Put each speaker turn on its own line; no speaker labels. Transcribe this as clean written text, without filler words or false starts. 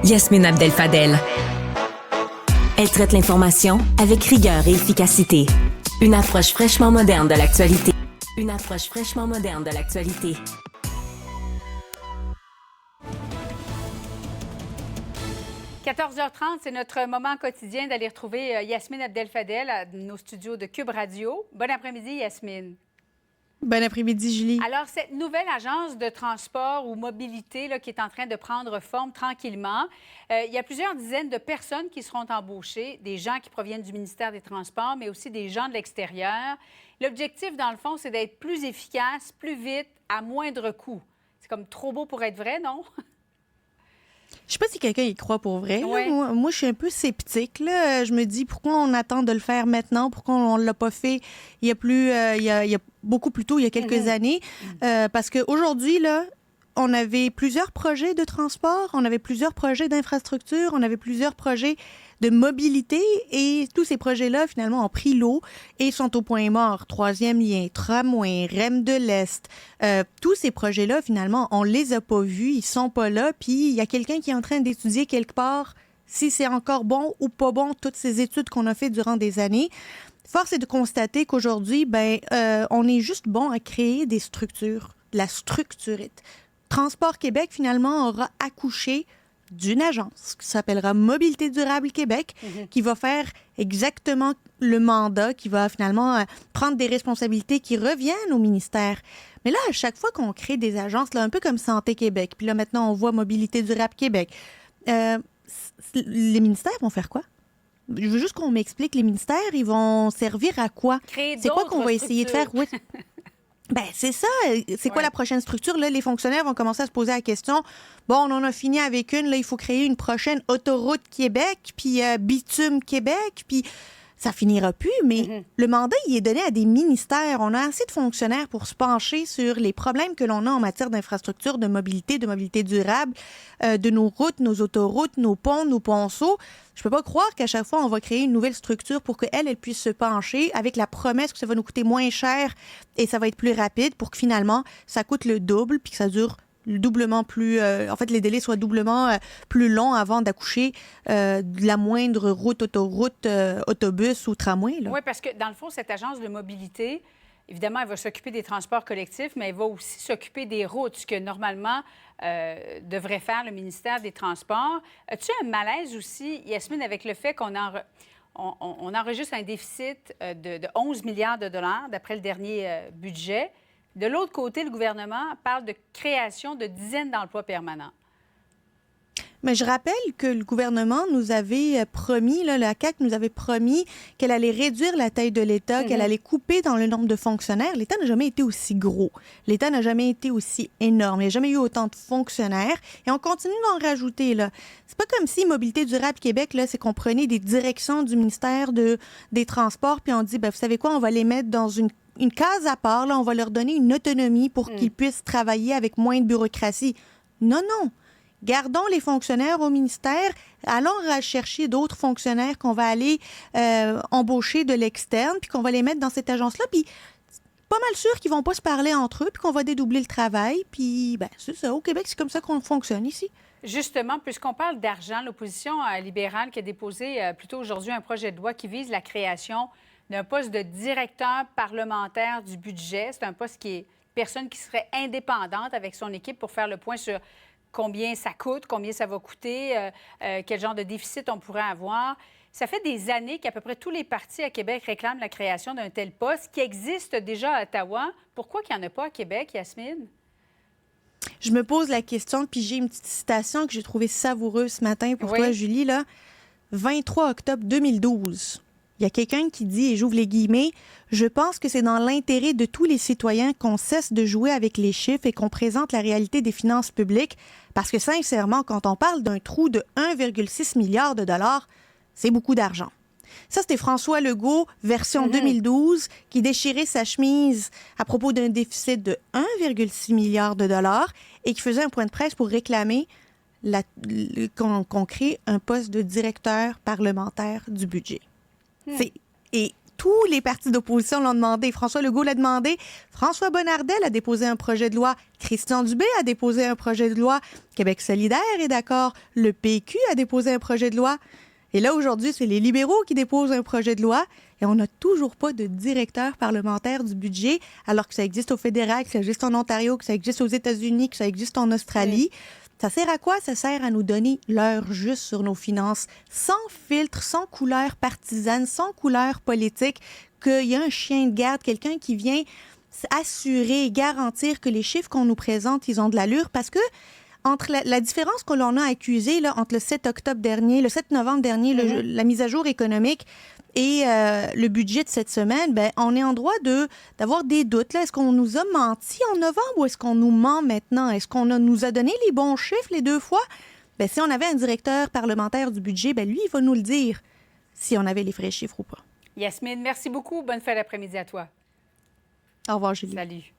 Yasmine Abdel-Fadel. Elle traite l'information avec rigueur et efficacité. Une approche fraîchement moderne de l'actualité.
14h30, c'est notre moment quotidien d'aller retrouver Yasmine Abdel-Fadel à nos studios de Cube Radio. Bon après-midi, Yasmine.
Bon après-midi, Julie.
Alors, cette nouvelle agence de transport ou mobilité là, qui est en train de prendre forme tranquillement, il y a plusieurs dizaines de personnes qui seront embauchées, des gens qui proviennent du ministère des Transports, mais aussi des gens de l'extérieur. L'objectif, dans le fond, c'est d'être plus efficace, plus vite, à moindre coût. C'est comme trop beau pour être vrai, non?
Je sais pas si quelqu'un y croit pour vrai.
Ouais.
Moi, je suis un peu sceptique. Là. Je me dis, pourquoi on attend de le faire maintenant? Pourquoi on ne l'a pas fait il y a beaucoup plus tôt, il y a quelques années? Parce qu'aujourd'hui, là, on avait plusieurs projets de transport, on avait plusieurs projets d'infrastructure, on avait plusieurs projets de mobilité et tous ces projets-là, finalement, ont pris l'eau et sont au point mort. Troisième lien, tramway, REM de l'Est. Tous ces projets-là, finalement, on les a pas vus, ils sont pas là. Puis il y a quelqu'un qui est en train d'étudier quelque part si c'est encore bon ou pas bon, toutes ces études qu'on a faites durant des années. Force est de constater qu'aujourd'hui, on est juste bon à créer des structures, de la structurite. Transport Québec, finalement, aura accouché d'une agence qui s'appellera Mobilité durable Québec, qui va faire exactement le mandat, qui va finalement prendre des responsabilités qui reviennent au ministère. Mais là, à chaque fois qu'on crée des agences, là, un peu comme Santé Québec, puis là, maintenant, on voit Mobilité durable Québec, les ministères vont faire quoi? Je veux juste qu'on m'explique, les ministères, ils vont servir à quoi? C'est quoi qu'on va essayer de faire? Oui. Ben, c'est ça. C'est quoi la prochaine structure? Là, les fonctionnaires vont commencer à se poser la question. Bon, on en a fini avec une. Là, il faut créer une prochaine autoroute Québec, puis bitume Québec, puis ça finira plus. Mais le mandat, il est donné à des ministères. On a assez de fonctionnaires pour se pencher sur les problèmes que l'on a en matière d'infrastructure, de mobilité durable, de nos routes, nos autoroutes, nos ponts, nos ponceaux. Je peux pas croire qu'à chaque fois, on va créer une nouvelle structure pour qu'elle puisse se pencher avec la promesse que ça va nous coûter moins cher et ça va être plus rapide pour que finalement, ça coûte le double puis que ça dure doublement plus... en fait, les délais soient doublement plus longs avant d'accoucher de la moindre route, autoroute, autobus ou tramway. Là.
Oui, parce que dans le fond, cette agence de mobilité, évidemment, elle va s'occuper des transports collectifs, mais elle va aussi s'occuper des routes, ce que normalement devrait faire le ministère des Transports. As-tu un malaise aussi, Yasmine, avec le fait qu'on on enregistre un déficit de 11 milliards de dollars d'après le dernier budget? De l'autre côté, le gouvernement parle de création de dizaines d'emplois permanents.
Mais je rappelle que le gouvernement nous avait promis, là, la CAQ nous avait promis qu'elle allait réduire la taille de l'État, qu'elle allait couper dans le nombre de fonctionnaires. L'État n'a jamais été aussi gros. L'État n'a jamais été aussi énorme. Il n'y a jamais eu autant de fonctionnaires. Et on continue d'en rajouter, là. C'est pas comme si Mobilité durable Québec, là, c'est qu'on prenait des directions du ministère des Transports puis on dit, vous savez quoi, on va les mettre dans une case à part, là, on va leur donner une autonomie pour qu'ils puissent travailler avec moins de bureaucratie. Non, non. Gardons les fonctionnaires au ministère, allons rechercher d'autres fonctionnaires qu'on va aller embaucher de l'externe, puis qu'on va les mettre dans cette agence-là, puis pas mal sûr qu'ils vont pas se parler entre eux, puis qu'on va dédoubler le travail, puis c'est ça, au Québec, c'est comme ça qu'on fonctionne ici.
Justement, puisqu'on parle d'argent, l'opposition libérale qui a déposé plus tôt aujourd'hui un projet de loi qui vise la création d'un poste de directeur parlementaire du budget. C'est un poste qui est personne qui serait indépendante avec son équipe pour faire le point sur combien ça coûte, combien ça va coûter, quel genre de déficit on pourrait avoir. Ça fait des années qu'à peu près tous les partis à Québec réclament la création d'un tel poste qui existe déjà à Ottawa. Pourquoi il n'y en a pas à Québec, Yasmine?
Je me pose la question, puis j'ai une petite citation que j'ai trouvée savoureuse ce matin pour toi, Julie. Là. 23 octobre 2012. Il y a quelqu'un qui dit, et j'ouvre les guillemets, « Je pense que c'est dans l'intérêt de tous les citoyens qu'on cesse de jouer avec les chiffres et qu'on présente la réalité des finances publiques, parce que sincèrement, quand on parle d'un trou de 1,6 milliard de dollars, c'est beaucoup d'argent. » Ça, c'était François Legault, version 2012, qui déchirait sa chemise à propos d'un déficit de 1,6 milliard de dollars et qui faisait un point de presse pour réclamer qu'on crée un poste de directeur parlementaire du budget. Et tous les partis d'opposition l'ont demandé. François Legault l'a demandé. François Bonnardel a déposé un projet de loi. Christian Dubé a déposé un projet de loi. Québec solidaire est d'accord. Le PQ a déposé un projet de loi. Et là, aujourd'hui, c'est les libéraux qui déposent un projet de loi et on n'a toujours pas de directeur parlementaire du budget, alors que ça existe au fédéral, que ça existe en Ontario, que ça existe aux États-Unis, que ça existe en Australie. Oui. Ça sert à quoi? Ça sert à nous donner l'heure juste sur nos finances, sans filtre, sans couleur partisane, sans couleur politique, qu'il y a un chien de garde, quelqu'un qui vient assurer, garantir que les chiffres qu'on nous présente, ils ont de l'allure, parce que entre la différence que l'on a accusée là, entre le 7 octobre dernier, le 7 novembre dernier, la mise à jour économique et le budget de cette semaine, ben, on est en droit d'avoir des doutes. Là. Est-ce qu'on nous a menti en novembre ou est-ce qu'on nous ment maintenant? Est-ce qu'on nous a donné les bons chiffres les deux fois? Ben, si on avait un directeur parlementaire du budget, ben, lui, il va nous le dire si on avait les vrais chiffres ou pas.
Yasmine, merci beaucoup. Bonne fin d'après-midi à toi.
Au revoir, Julie.
Salut.